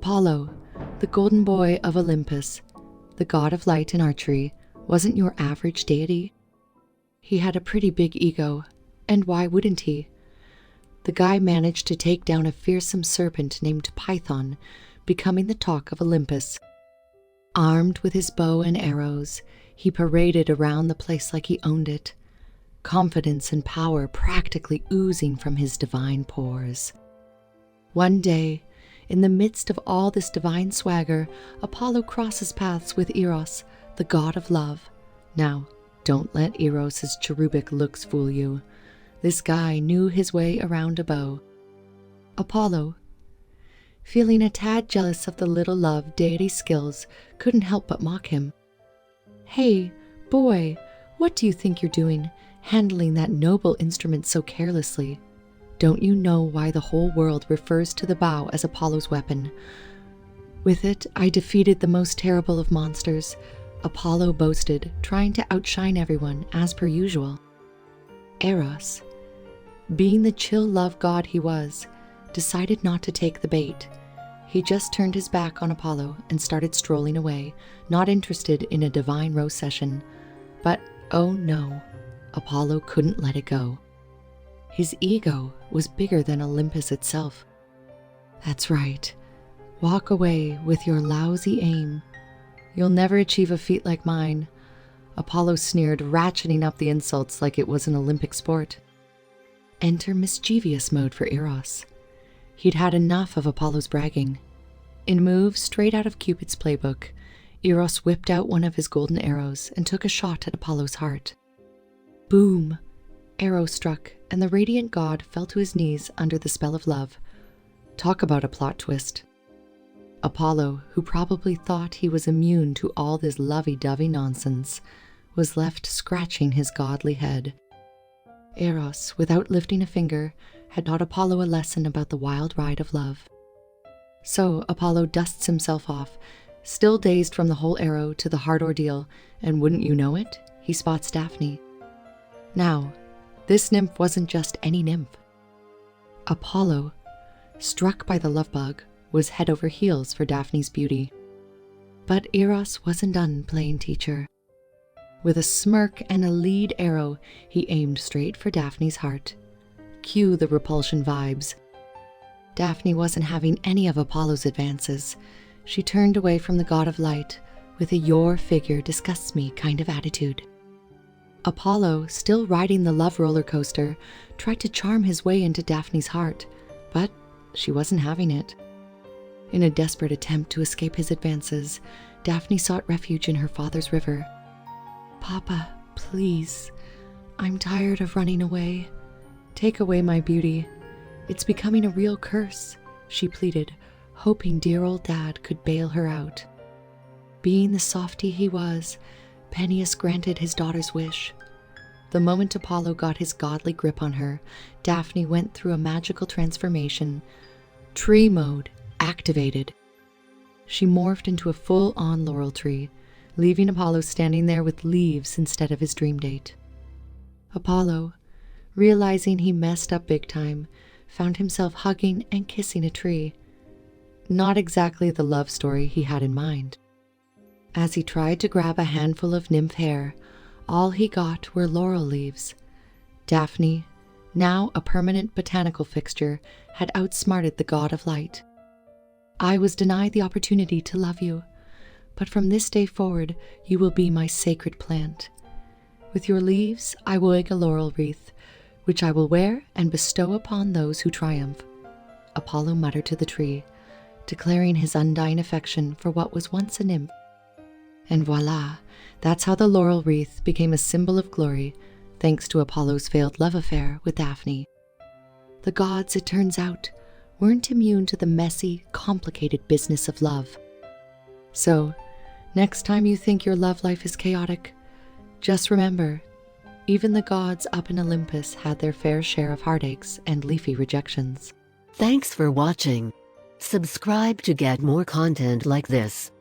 Apollo, the golden boy of Olympus, the god of light and archery, wasn't your average deity. He had a pretty big ego, and why wouldn't he? The guy managed to take down a fearsome serpent named Python, becoming the talk of Olympus. Armed with his bow and arrows, he paraded around the place like he owned it, confidence and power practically oozing from his divine pores. One day, in the midst of all this divine swagger, Apollo crosses paths with Eros, the god of love. Now, don't let Eros' cherubic looks fool you. This guy knew his way around a bow. Apollo, feeling a tad jealous of the little love deity's skills, couldn't help but mock him. "Hey, boy, what do you think you're doing, handling that noble instrument so carelessly? Don't you know why the whole world refers to the bow as Apollo's weapon? With it, I defeated the most terrible of monsters," Apollo boasted, trying to outshine everyone as per usual. Eros, being the chill love god he was, decided not to take the bait. He just turned his back on Apollo and started strolling away, not interested in a divine rose session. But oh no, Apollo couldn't let it go. His ego was bigger than Olympus itself. "That's right. Walk away with your lousy aim. You'll never achieve a feat like mine," Apollo sneered, ratcheting up the insults like it was an Olympic sport. Enter mischievous mode for Eros. He'd had enough of Apollo's bragging. In moves straight out of Cupid's playbook, Eros whipped out one of his golden arrows and took a shot at Apollo's heart. Boom! Arrow struck, and the radiant god fell to his knees under the spell of love. Talk about a plot twist. Apollo, who probably thought he was immune to all this lovey-dovey nonsense, was left scratching his godly head. Eros, without lifting a finger, had taught Apollo a lesson about the wild ride of love. So Apollo dusts himself off, still dazed from the whole arrow to the hard ordeal, and wouldn't you know it, he spots Daphne. Now, this nymph wasn't just any nymph. Apollo, struck by the love bug, was head over heels for Daphne's beauty. But Eros wasn't done playing teacher. With a smirk and a lead arrow, he aimed straight for Daphne's heart. Cue the repulsion vibes. Daphne wasn't having any of Apollo's advances. She turned away from the god of light with a "your figure disgusts me" kind of attitude. Apollo, still riding the love roller coaster, tried to charm his way into Daphne's heart, but she wasn't having it. In a desperate attempt to escape his advances, Daphne sought refuge in her father's river. "Papa, please, I'm tired of running away. Take away my beauty. It's becoming a real curse," she pleaded, hoping dear old dad could bail her out. Being the softy he was, Peneus granted his daughter's wish. The moment Apollo got his godly grip on her, Daphne went through a magical transformation. Tree mode activated. She morphed into a full-on laurel tree, leaving Apollo standing there with leaves instead of his dream date. Apollo, realizing he messed up big time, found himself hugging and kissing a tree. Not exactly the love story he had in mind. As he tried to grab a handful of nymph hair, all he got were laurel leaves. Daphne, now a permanent botanical fixture, had outsmarted the god of light. "I was denied the opportunity to love you, but from this day forward you will be my sacred plant. With your leaves I will make a laurel wreath, which I will wear and bestow upon those who triumph," Apollo muttered to the tree, declaring his undying affection for what was once a nymph. And voila, that's how the laurel wreath became a symbol of glory, thanks to Apollo's failed love affair with Daphne. The gods, it turns out, weren't immune to the messy, complicated business of love. So, next time you think your love life is chaotic, just remember, even the gods up in Olympus had their fair share of heartaches and leafy rejections. Thanks for watching. Subscribe to get more content like this.